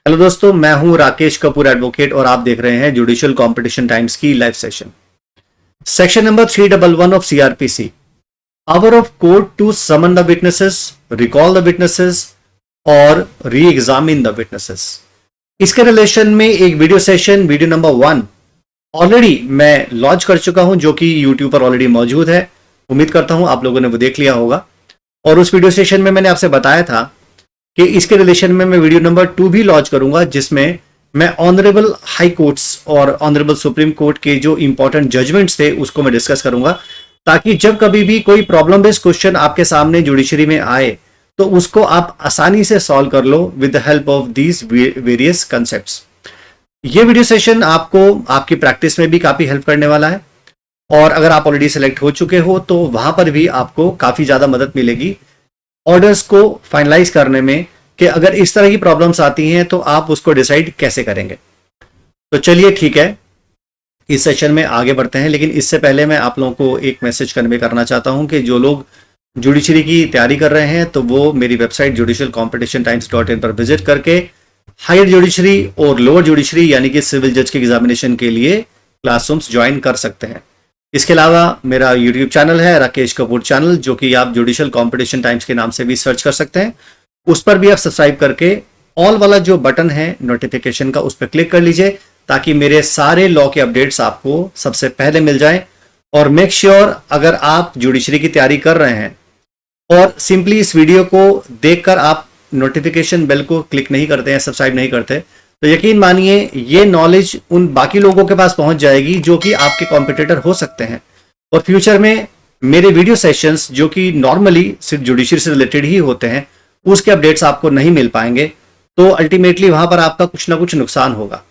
Hello दोस्तों, मैं हूं राकेश कपूर एडवोकेट और आप देख रहे हैं जुडिशियल कॉम्पिटिशन टाइम्स की live session. Section number 311 of CrPC, power of court to summon the witnesses, recall the witnesses और री एग्जामिन द विटनेसेस। इसके रिलेशन में एक video session video number 1 already मैं लॉन्च कर चुका हूं, जो कि यूट्यूब पर ऑलरेडी मौजूद है। उम्मीद करता हूं आप लोगों ने वो देख लिया होगा। और उस वीडियो सेशन में मैंने आपसे बताया था कि इसके रिलेशन में मैं वीडियो नंबर 2 भी लॉन्च करूंगा, जिसमें मैं ऑनरेबल हाई कोर्ट्स और ऑनरेबल सुप्रीम कोर्ट के जो इंपॉर्टेंट जजमेंट्स थे उसको मैं डिस्कस करूंगा, ताकि जब कभी भी कोई प्रॉब्लम बेस्ड क्वेश्चन आपके सामने जुडिशरी में आए तो उसको आप आसानी से सॉल्व कर लो with the help of these various concepts. ये वीडियो सेशन आपको आपकी प्रैक्टिस में भी काफी हेल्प करने वाला है, और अगर आप ऑलरेडी सेलेक्ट हो चुके हो तो वहां पर भी आपको काफी ज्यादा मदद मिलेगी ऑर्डर्स को फाइनलाइज करने में, कि अगर इस तरह की प्रॉब्लम्स आती हैं तो आप उसको डिसाइड कैसे करेंगे। तो चलिए ठीक है, इस सेशन में आगे बढ़ते हैं। लेकिन इससे पहले मैं आप लोगों को एक मैसेज कन्वे करना चाहता हूं कि जो लोग जुडिशरी की तैयारी कर रहे हैं तो वो मेरी वेबसाइट judicialcompetitiontimes.in पर विजिट करके हायर जुडिशरी और लोअर जुडिशरी यानी कि सिविल जज के एग्जामिनेशन के लिए क्लासरूम्स ज्वाइन कर सकते हैं। इसके अलावा मेरा यूट्यूब चैनल है राकेश कपूर चैनल, जो कि आप जुडिशियल कॉम्पिटिशन टाइम्स के नाम से भी सर्च कर सकते हैं। उस पर भी आप सब्सक्राइब करके ऑल वाला जो बटन है नोटिफिकेशन का, उस पर क्लिक कर लीजिए, ताकि मेरे सारे लॉ के अपडेट्स आपको सबसे पहले मिल जाएं। और मेक श्योर अगर आप जुडिशरी की तैयारी कर रहे हैं और सिंपली इस वीडियो को देखकर आप नोटिफिकेशन बेल को क्लिक नहीं करते हैं, सब्सक्राइब नहीं करते, तो यकीन मानिए ये नॉलेज उन बाकी लोगों के पास पहुंच जाएगी जो कि आपके कॉम्पिटिटर हो सकते हैं। और फ्यूचर में मेरे वीडियो सेशंस जो कि नॉर्मली सिर्फ जुडिशरी से रिलेटेड ही होते हैं, उसके अपडेट्स आपको नहीं मिल पाएंगे, तो अल्टीमेटली वहां पर आपका कुछ ना कुछ नुकसान होगा।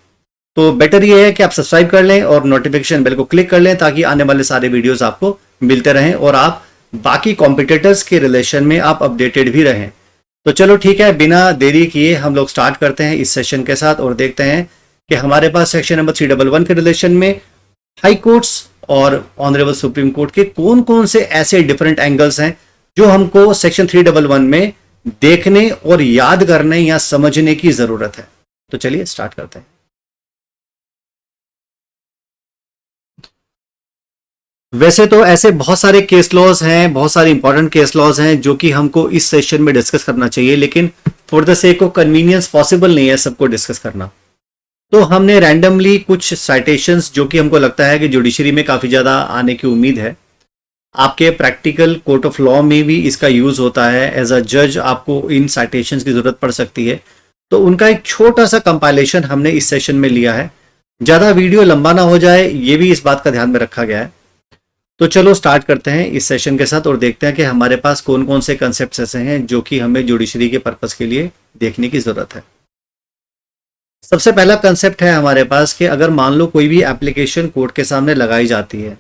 तो बेटर ये है कि आप सब्सक्राइब कर लें और नोटिफिकेशन बेल को क्लिक कर लें, ताकि आने वाले सारे वीडियोस आपको मिलते रहें और आप बाकी कॉम्पिटिटर्स के रिलेशन में आप अपडेटेड भी रहें। तो चलो ठीक है, बिना देरी किए हम लोग स्टार्ट करते हैं इस सेशन के साथ और देखते हैं कि हमारे पास सेक्शन नंबर 311 के रिलेशन में हाई कोर्ट्स और ऑनरेबल सुप्रीम कोर्ट के कौन कौन से ऐसे डिफरेंट एंगल्स हैं जो हमको सेक्शन 311 में देखने और याद करने या समझने की जरूरत है। तो चलिए स्टार्ट करते हैं। वैसे तो ऐसे बहुत सारे केस लॉज हैं, बहुत सारे इंपॉर्टेंट केस लॉज हैं जो कि हमको इस सेशन में डिस्कस करना चाहिए, लेकिन for the sake of convenience possible नहीं है सबको डिस्कस करना। तो हमने रैंडमली कुछ साइटेशंस जो कि हमको लगता है कि जुडिशरी में काफी ज्यादा आने की उम्मीद है, आपके प्रैक्टिकल कोर्ट ऑफ लॉ में भी इसका यूज होता है, एज अ जज आपको इन साइटेशंस की जरूरत पड़ सकती है, तो उनका एक छोटा सा कंपाइलेशन हमने इस सेशन में लिया है। ज्यादा वीडियो लंबा ना हो जाए, ये भी इस बात का ध्यान में रखा गया है। तो चलो स्टार्ट करते हैं इस सेशन के साथ और देखते हैं कि हमारे पास कौन कौन से कंसेप्ट्स ऐसे हैं जो कि हमें जुडिशरी के पर्पस के लिए देखने की जरूरत है। सबसे पहला कंसेप्ट है हमारे पास कि अगर मान लो कोई भी एप्लीकेशन कोर्ट के सामने लगाई जाती है,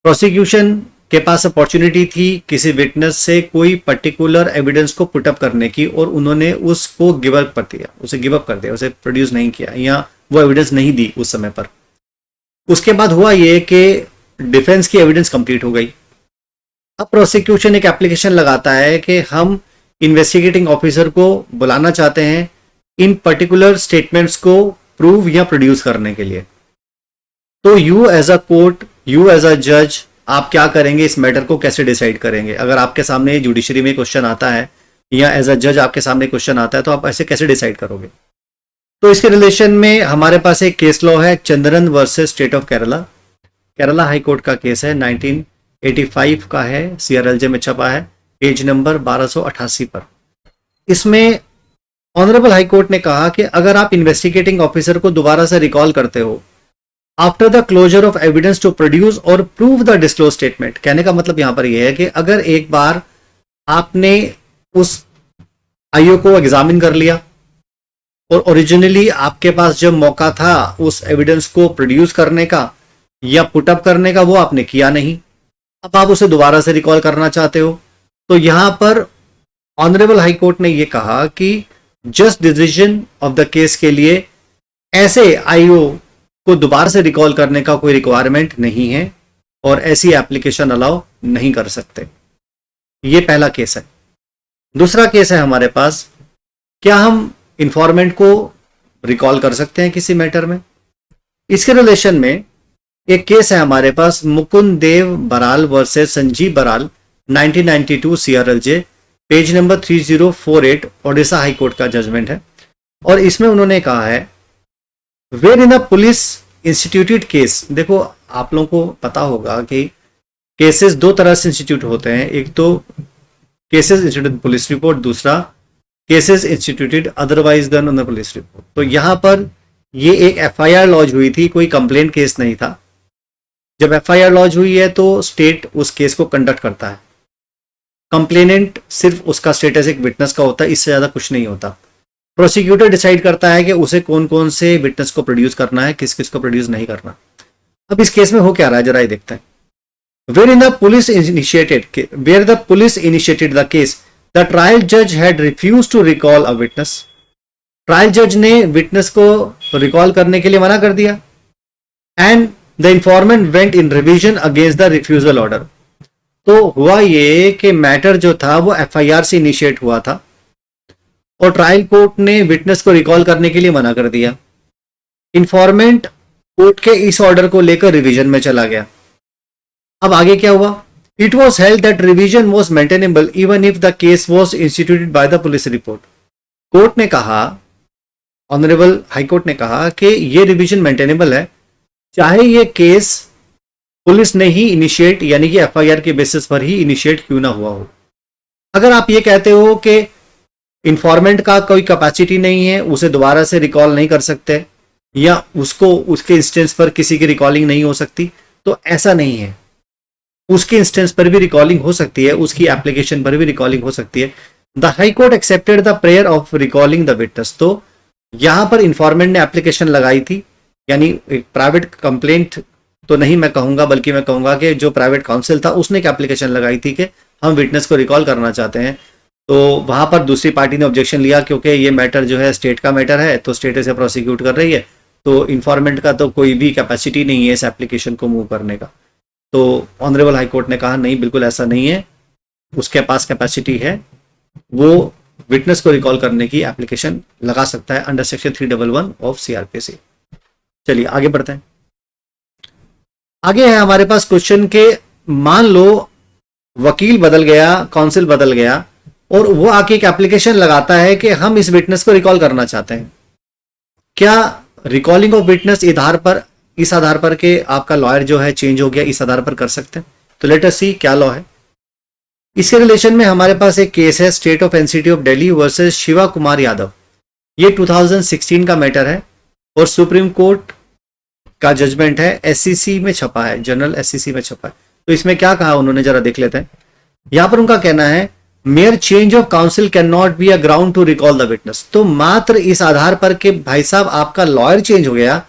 प्रोसिक्यूशन के पास अपॉर्चुनिटी थी किसी विटनेस से कोई पर्टिकुलर एविडेंस को पुटअप करने की, और उन्होंने उसको गिव अप कर दिया, उसे प्रोड्यूस नहीं किया या वो एविडेंस नहीं दी उस समय पर। उसके बाद हुआ ये कि डिफेंस की एविडेंस कंप्लीट हो गई। अब प्रोसिक्यूशन एक एप्लीकेशन लगाता है कि हम इन्वेस्टिगेटिंग ऑफिसर को बुलाना चाहते हैं इन पर्टिकुलर स्टेटमेंट्स को प्रूव या प्रोड्यूस करने के लिए। तो you as a court, you as a जज, आप क्या करेंगे, इस मैटर को कैसे डिसाइड करेंगे? अगर आपके सामने जुडिशरी में क्वेश्चन आता है या एज अ जज आपके सामने क्वेश्चन आता है, तो आप ऐसे कैसे डिसाइड करोगे? तो इसके रिलेशन में हमारे पास एक केस लॉ है, Chandran versus state of Kerala. Kerala high court का केस है, 1985 का है, CRLJ में छपा है, पेज नंबर 1288 पर। इसमें ऑनरेबल हाई कोर्ट ने कहा कि अगर आप इन्वेस्टिगेटिंग ऑफिसर को दोबारा से रिकॉल करते हो after the closure of evidence to produce और प्रूव द डिस्क्लोज स्टेटमेंट, कहने का मतलब यहां पर यह है कि अगर एक बार आपने उस आईओ को एग्जामिन कर लिया और ओरिजिनली आपके पास जब मौका था उस एविडेंस को प्रोड्यूस करने का या पुटअप करने का, वो आपने किया नहीं, अब आप उसे दोबारा से रिकॉल करना चाहते हो, तो यहां पर ऑनरेबल हाई कोर्ट ने यह कहा कि just decision of the case के लिए ऐसे आईओ को दोबारा से रिकॉल करने का कोई रिक्वायरमेंट नहीं है और ऐसी एप्लीकेशन अलाउ नहीं कर सकते। ये पहला केस है। दूसरा केस है हमारे पास, क्या हम इंफॉर्मेंट को रिकॉल कर सकते हैं किसी मैटर में। इसके रिलेशन में एक केस है हमारे पास, Mukund Dev Baral versus Sanjeev Baral 1992 CRLJ, page number 3048, Odisha high court का जजमेंट है। और इसमें उन्होंने कहा है where in the police instituted case. देखो आप लोगों को पता होगा कि केसेस दो तरह से इंस्टीट्यूट होते हैं, एक तो केसेस इंस्टीट्यूटेड पुलिस रिपोर्ट, दूसरा cases instituted otherwise than on the police report. तो यहां पर ये एक FIR लॉन्च हुई थी, कोई कंप्लेंट केस नहीं था। जब FIR लॉन्च हुई है तो स्टेट उस केस को कंडक्ट करता है, कंप्लेनेंट सिर्फ उसका स्टेटस एक विटनेस का होता है, इससे ज्यादा कुछ नहीं होता। प्रोसिक्यूटर डिसाइड करता है कि उसे कौन कौन से विटनेस को प्रोड्यूस करना है, किस किस को प्रोड्यूस नहीं करना। अब इस केस में हो क्या रहा है जरा ये देखते हैं। Where the police initiated the case, the trial judge had refused to recall a witness. Trial जज ने विटनेस को रिकॉल करने के लिए मना कर दिया। And the इंफॉर्मेंट went in revision against the refusal order. तो हुआ ये कि मैटर जो था वो FIR से इनिशिएट हुआ था और ट्रायल कोर्ट ने विटनेस को रिकॉल करने के लिए मना कर दिया। इंफॉर्मेंट कोर्ट के इस ऑर्डर को लेकर रिवीजन में चला गया। अब आगे क्या हुआ? It was held that revision was maintainable even if the case was instituted by the police report. Court ने कहा, ऑनरेबल हाई कोर्ट ने कहा कि ये रिवीजन मेंटेनेबल है चाहे ये केस पुलिस ने ही इनिशिएट यानी कि FIR के बेसिस पर ही इनिशिएट क्यों ना हुआ हो। अगर आप ये कहते हो कि इंफॉर्मेंट का कोई कैपेसिटी नहीं है, उसे दोबारा से रिकॉल नहीं कर सकते या उसको उसके इंस्टेंस पर किसी की रिकॉलिंग नहीं हो सकती, तो ऐसा नहीं है। उसके इंस्टेंस पर भी रिकॉलिंग हो सकती है, उसकी एप्लीकेशन पर भी रिकॉलिंग हो सकती है। The high court accepted the prayer of recalling the witness. तो यहां पर इंफॉर्मेंट ने एप्लीकेशन लगाई थी, यानी एक प्राइवेट कंप्लेंट तो नहीं मैं कहूंगा, बल्कि मैं कहूंगा कि जो प्राइवेट काउंसिल था उसने एक एप्लीकेशन लगाई थी कि हम विटनेस को रिकॉल करना चाहते हैं। तो वहां पर दूसरी पार्टी ने ऑब्जेक्शन लिया क्योंकि ये मैटर जो है स्टेट का मैटर है, तो स्टेट इसे प्रोसिक्यूट कर रही है, तो इंफॉर्मेंट का तो कोई भी कैपेसिटी नहीं है इस एप्लीकेशन को मूव करने का। तो ऑनरेबल हाई कोर्ट ने कहा नहीं, बिल्कुल ऐसा नहीं है, उसके पास कैपेसिटी है, वो विटनेस को रिकॉल करने की एप्लीकेशन लगा सकता है अंडर सेक्शन 311 ऑफ CRPC। चलिए आगे बढ़ते हैं। आगे है हमारे पास क्वेश्चन के, मान लो वकील बदल गया, काउंसिल बदल गया और वो आके एक एप्लीकेशन लगाता है कि हम इस विटनेस को रिकॉल करना चाहते हैं। क्या रिकॉलिंग ऑफ विटनेस इस आधार पर के आपका लॉयर जो है चेंज हो गया, इस आधार पर कर सकते हैं? तो लेट अस सी क्या लॉ है। इसके रिलेशन में हमारे पास एक केस है, state of NCT of Delhi versus Shiva Kumar Yadav. ये 2016 का मैटर है और सुप्रीम कोर्ट का जजमेंट है, SCC में छपा है, जनरल SCC में छपा है। तो इसमें क्या कहा उन्होंने जरा देख लेते हैं। यहां पर उनका कहना है mere change of counsel can not be a ground to recall the witness. तो मात्र इस आधार पर कि भाई साहब आपका लॉयर चेंज हो गया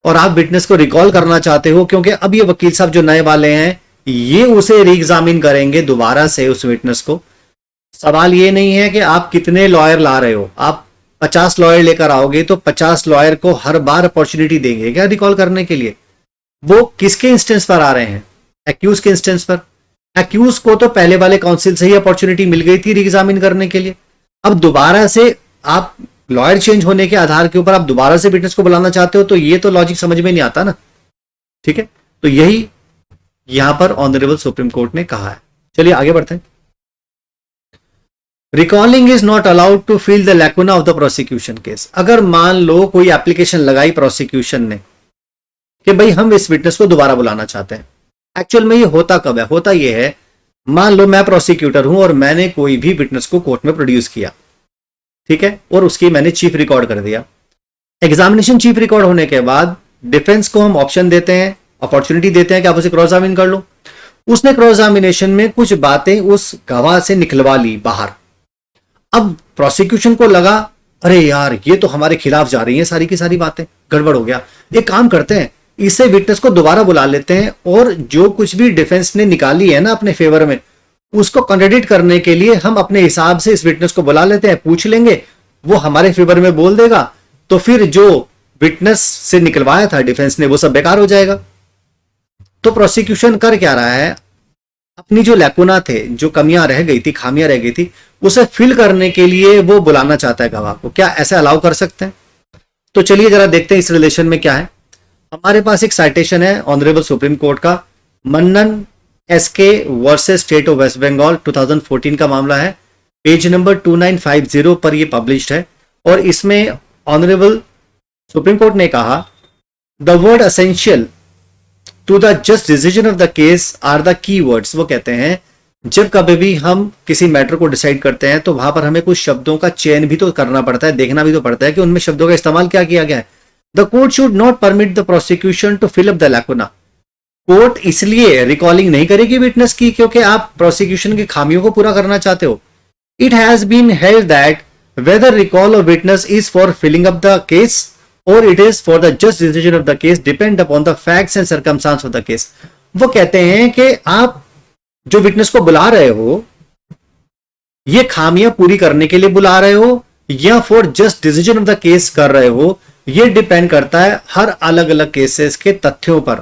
और आप विटनेस को रिकॉल करना चाहते हो, क्योंकि अब ये वकील साहब जो नए वाले हैं ये उसे रीएग्जामिन करेंगे दोबारा से उस विटनेस को। सवाल ये नहीं है कि आप कितने लॉयर ला रहे हो, आप 50 लॉयर लेकर आओगे तो 50 लॉयर को हर बार अपॉर्चुनिटी देंगे क्या रिकॉल करने के लिए? वो किसके इंस्टेंस पर आ रहे हैं? एक्यूज के इंस्टेंस पर। एक्यूज को तो पहले वाले काउंसिल से ही अपॉर्चुनिटी मिल गई थी रीएग्जामिन करने के लिए। अब दोबारा से आप लॉयर चेंज होने के आधार के ऊपर आप दोबारा से विटनेस को बुलाना चाहते हो, तो ये तो लॉजिक समझ में नहीं आता ना। ठीक है, तो यही यहां पर ऑनरेबल सुप्रीम कोर्ट ने कहा है। चलिए आगे बढ़ते हैं। Recalling is not allowed to fill the lacuna of the prosecution case. अगर मान लो कोई एप्लीकेशन लगाई प्रोसिक्यूशन ने कि भाई हम इस विटनेस को दोबारा बुलाना चाहते हैं, एक्चुअल में ये होता कब है? होता ये है, मान लो मैं प्रोसिक्यूटर हूं और मैंने कोई भी विटनेस को कोर्ट में प्रोड्यूस किया, ठीक है, और उसकी मैंने चीफ रिकॉर्ड कर दिया। एग्जामिनेशन चीफ रिकॉर्ड होने के बाद डिफेंस को हम ऑप्शन देते हैं, अपॉर्चुनिटी देते हैं कि आप उसे क्रॉस एग्जामिन कर लो। उसने क्रॉस एग्जामिनेशन में कुछ बातें उस गवाह से निकलवा ली बाहर। अब प्रोसिक्यूशन को लगा अरे यार ये तो हमारे खिलाफ जा रही हैं सारी की सारी बातें, गड़बड़ हो गया, एक काम करते हैं इसे विटनेस को दोबारा बुला लेते हैं और जो कुछ भी डिफेंस ने निकाली है ना अपने फेवर में उसको कॉन्ट्रडिक्ट करने के लिए हम अपने हिसाब से इस विटनेस को बुला लेते हैं, पूछ लेंगे, वो हमारे फेवर में बोल देगा, तो फिर जो विटनेस से निकलवाया था डिफेंस ने वो सब बेकार हो जाएगा। तो प्रोसिक्यूशन कर क्या रहा है? अपनी जो लैकुना थे, जो कमियां रह गई थी, खामियां रह गई थी, उसे फिल करने के लिए वो बुलाना चाहता है गवाह को। क्या ऐसे अलाउ कर सकते हैं? तो चलिए जरा देखते हैं इस रिलेशन में क्या है। हमारे पास एक साइटेशन है ऑनरेबल सुप्रीम कोर्ट का, Mannan SK versus state of West Bengal 2014 का मामला है। पेज नंबर 2950 पर ये पब्लिश्ड है और इसमें ऑनरेबल सुप्रीम कोर्ट ने कहा the word essential to the just decision of the case are the key words. वो कहते हैं जब कभी भी हम किसी मैटर को डिसाइड करते हैं तो वहां पर हमें कुछ शब्दों का चयन भी तो करना पड़ता है, देखना भी तो पड़ता है कि उनमें शब्दों का इस्तेमाल क्या किया गया है। The court should not permit the prosecution to fill up the lacuna. Court इसलिए रिकॉलिंग नहीं करेगी विटनेस की क्योंकि आप प्रोसिक्यूशन की खामियों को पूरा करना चाहते हो। It has been held that whether recall of witness is for filling up the case और it is for the just decision of the case depend upon the facts and circumstances of the case. वो कहते हैं कि आप जो witness को बुला रहे हो ये खामियां पूरी करने के लिए बुला रहे हो या for just decision of the case कर रहे हो, ये डिपेंड करता है हर अलग अलग केसेस के तथ्यों पर,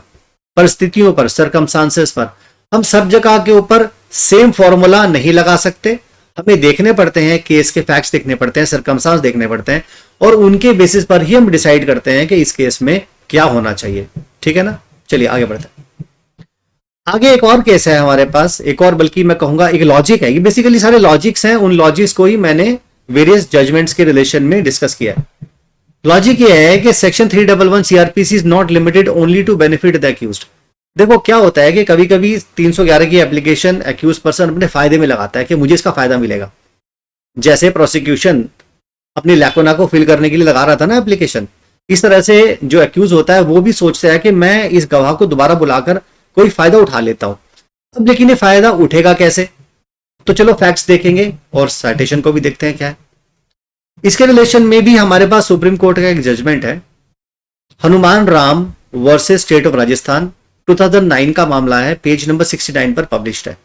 परिस्थितियों पर, सर्कमस्टांसेस पर। हम सब जगह के ऊपर सेम फॉर्मूला नहीं लगा सकते, हमें देखने पड़ते हैं, केस के फैक्ट्स देखने पड़ते हैं, सर्कमस्टांस देखने पड़ते हैं और उनके बेसिस पर ही हम डिसाइड करते हैं कि इस केस में क्या होना चाहिए। ठीक है ना? चलिए आगे बढ़ते हैं। आगे एक और केस है हमारे पास, एक और बल्कि मैं कहूंगा एक लॉजिक है। ये बेसिकली सारे लॉजिक्स हैं, उन लॉजिक्स को ही मैंने वेरियस जजमेंट्स के रिलेशन में डिस्कस किया है। लॉजिक ये है कि section 311 CrPC is not limited only to benefit the accused. देखो क्या होता है कि कभी कभी 311 की एप्लीकेशन अक्यूज पर्सन अपने फायदे में लगाता है कि मुझे इसका फायदा मिलेगा। जैसे प्रोसिक्यूशन अपनी लैकुना को फिल करने के लिए लगा रहा था ना एप्लीकेशन, इस तरह से जो अक्यूज होता है वो भी सोचता है कि मैं इस गवाह को दोबारा बुलाकर कोई फायदा उठा लेता हूं। अब लेकिन ये फायदा उठेगा कैसे? तो चलो फैक्ट्स देखेंगे और साइटेशन को भी देखते हैं क्या है। इसके रिलेशन में भी हमारे पास सुप्रीम कोर्ट का एक जजमेंट है, Hanuman Ram versus state of Rajasthan 2009 का मामला है, पेज नंबर 69 पर पब्लिश्ड है।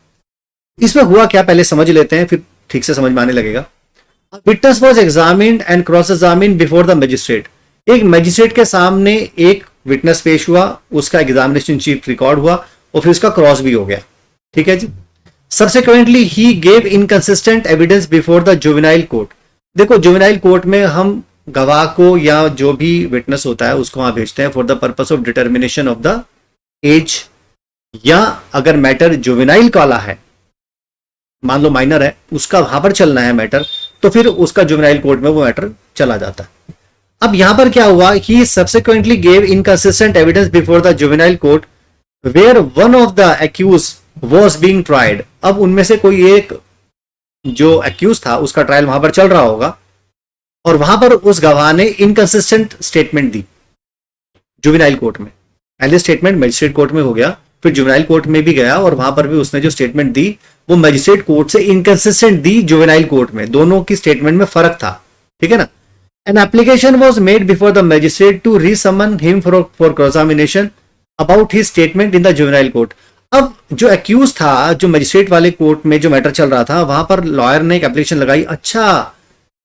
इसमें हुआ क्या पहले समझ लेते हैं, फिर ठीक से समझ में आने लगेगा। Witness was examined and cross examined before the magistrate. एक मजिस्ट्रेट के सामने एक विटनेस पेश हुआ, उसका एग्जामिनेशन चीफ रिकॉर्ड हुआ और फिर उसका क्रॉस भी हो गया। ठीक है जी। Subsequently he gave inconsistent evidence before the juvenile court. देखो जुवेनाइल कोर्ट में हम गवाह को या जो भी विटनेस होता है उसको वहां भेजते हैं for the purpose of determination of the age, या अगर मैटर जुवेनाइल वाला है, मान लो माइनर है, उसका वहां पर चलना है मैटर, तो फिर उसका जुवेनाइल कोर्ट में वो मैटर चला जाता है। अब यहां पर क्या हुआ, he subsequently gave inconsistent evidence before the juvenile court where one of the accused was being tried. अब उनमें से कोई एक जो एक्यूज था उसका ट्रायल वहां पर चल रहा होगा और वहां पर उस गवाह ने इनकंसिस्टेंट स्टेटमेंट दी जुवेनाइल कोर्ट में। पहले स्टेटमेंट मजिस्ट्रेट कोर्ट में हो गया, फिर जुवेनाइल कोर्ट में भी गया और वहां पर भी उसने जो स्टेटमेंट दी वो मजिस्ट्रेट कोर्ट से इनकंसिस्टेंट दी जुवेनाइल कोर्ट में। दोनों की स्टेटमेंट में फर्क था। ठीक है ना? An application was made before the magistrate to re-summon him for cross-examination about his statement in the juvenile court. अब जो एक्यूज था, जो मजिस्ट्रेट वाले कोर्ट में जो मैटर चल रहा था, वहां पर लॉयर ने एक एप्लीकेशन लगाई, अच्छा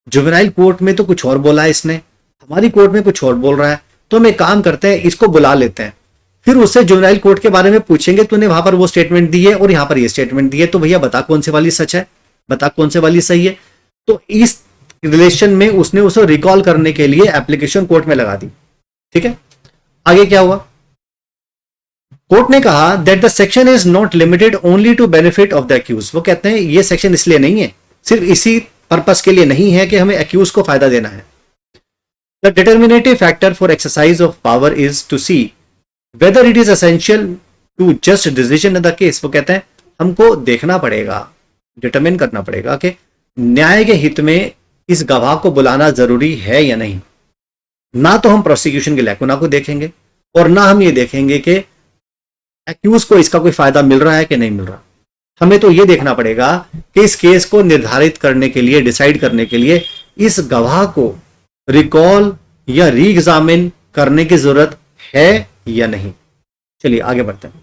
जुवेनाइल कोर्ट में तो कुछ और बोला है इसने, हमारी कोर्ट में कुछ और बोल रहा है, तो हम एक काम करते हैं इसको बुला लेते हैं, फिर उससे जुवेनाइल कोर्ट के बारे में पूछेंगे, तूने वहां पर वो स्टेटमेंट दी है और यहां पर ये स्टेटमेंट दी है, तो भैया बता कौन से वाली सच है, बता कौन से वाली सही है। तो इस रिलेशन में उसने उसे रिकॉल करने के लिए एप्लीकेशन कोर्ट में लगा दी। ठीक है, आगे क्या हुआ, कोर्ट ने कहा that the section is not limited only to benefit of the accused. वो कहते हैं ये सेक्शन इसलिए नहीं है, सिर्फ इसी पर्पस के लिए नहीं है कि हमें एक्यूज को फायदा देना है। The determinative factor for exercise of power is to see whether it is essential to just decision in the case. वो कहते हैं हमको देखना पड़ेगा, डिटरमिन करना पड़ेगा कि न्याय के हित में इस गवाह को बुलाना जरूरी है या नहीं। ना तो हम प्रोसिक्यूशन के लैकुना को देखेंगे और ना हम ये देखेंगे कि एक्यूज को इसका कोई फायदा मिल रहा है कि नहीं मिल रहा। हमें तो ये देखना पड़ेगा कि इस केस को निर्धारित करने के लिए, डिसाइड करने के लिए इस गवाह को रिकॉल या री एग्जामिन करने की जरूरत है या नहीं। चलिए आगे बढ़ते हैं।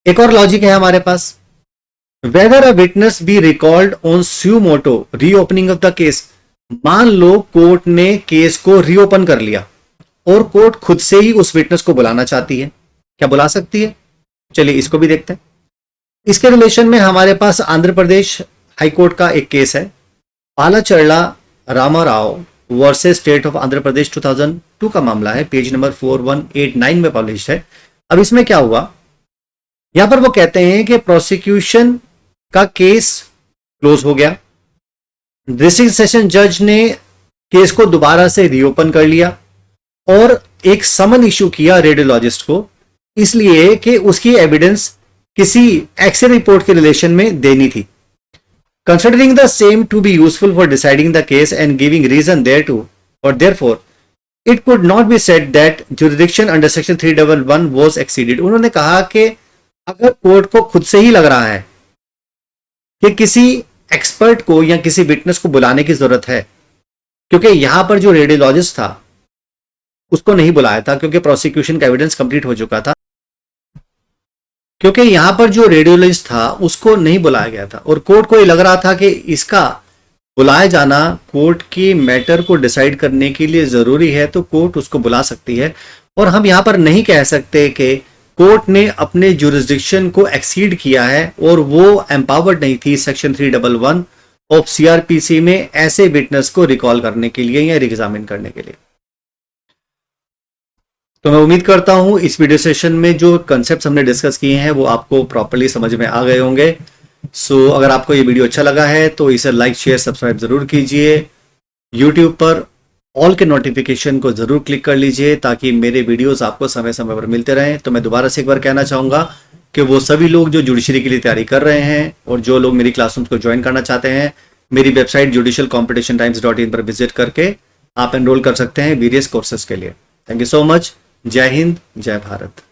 एक और लॉजिक है हमारे पास, whether a witness be recalled on suo moto reopening of the case. मान लो कोर्ट ने केस को रीओपन कर लिया और कोर्ट खुद से ही उस विटनेस को बुलाना चाहती है, क्या बुला सकती है? चलिए इसको भी देखते हैं। इसके रिलेशन में हमारे पास आंध्र प्रदेश हाईकोर्ट का एक केस है, Palacharla Ramarao versus state of Andhra Pradesh 2002 का मामला है, पेज नंबर 4189 में पब्लिश है। अब इसमें क्या हुआ, यहां पर वो कहते हैं कि प्रोसिक्यूशन का केस क्लोज हो गया, डिस्ट्रिक्ट सेशन जज ने केस को दोबारा से रीओपन कर लिया और एक समन इशू किया रेडियोलॉजिस्ट को, इसलिए कि उसकी एविडेंस किसी एक्सरे रिपोर्ट के रिलेशन में देनी थी। Considering the same to be useful for deciding the case and giving reason thereto, or therefore, it could not be said that jurisdiction under section 311 was exceeded. उन्होंने कहा कि अगर court को खुद से ही लग रहा है कि किसी एक्सपर्ट को या किसी विटनेस को बुलाने की जरूरत है, क्योंकि यहां पर जो रेडियोलॉजिस्ट था उसको नहीं बुलाया था क्योंकि प्रोसिक्यूशन का एविडेंस कंप्लीट हो चुका था, क्योंकि यहां पर जो रेडियोलॉजिस्ट था उसको नहीं बुलाया गया था और कोर्ट को ये लग रहा था कि इसका बुलाया जाना कोर्ट की मैटर को डिसाइड करने के लिए जरूरी है, तो कोर्ट उसको बुला सकती है। और हम यहां पर नहीं कह सकते कि कोर्ट ने अपने जुरिस्डिक्शन को एक्सीड किया है और वो एम्पावर्ड नहीं थी सेक्शन 311 ऑफ सीआरपीसी में ऐसे विटनेस को रिकॉल करने के लिए या रिएग्जामिन करने के लिए। तो मैं उम्मीद करता हूं इस वीडियो सेशन में जो कंसेप्ट्स हमने डिस्कस किए हैं वो आपको प्रॉपर्ली समझ में आ गए होंगे। सो अगर आपको ये वीडियो अच्छा लगा है तो इसे लाइक शेयर सब्सक्राइब जरूर कीजिए। यूट्यूब पर ऑल के नोटिफिकेशन को जरूर क्लिक कर लीजिए ताकि मेरे वीडियोस आपको समय समय पर मिलते रहें। तो मैं दोबारा से एक बार कहना चाहूंगा कि वो सभी लोग जो जुडिशरी के लिए तैयारी कर रहे हैं और जो लोग मेरी क्लासरूम्स को ज्वाइन करना चाहते हैं, मेरी वेबसाइट judicialcompetitiontimes.in पर विजिट करके आप एनरोल कर सकते हैं वेरियस कोर्सेज के लिए। Thank you so much. जय हिंद, जय भारत।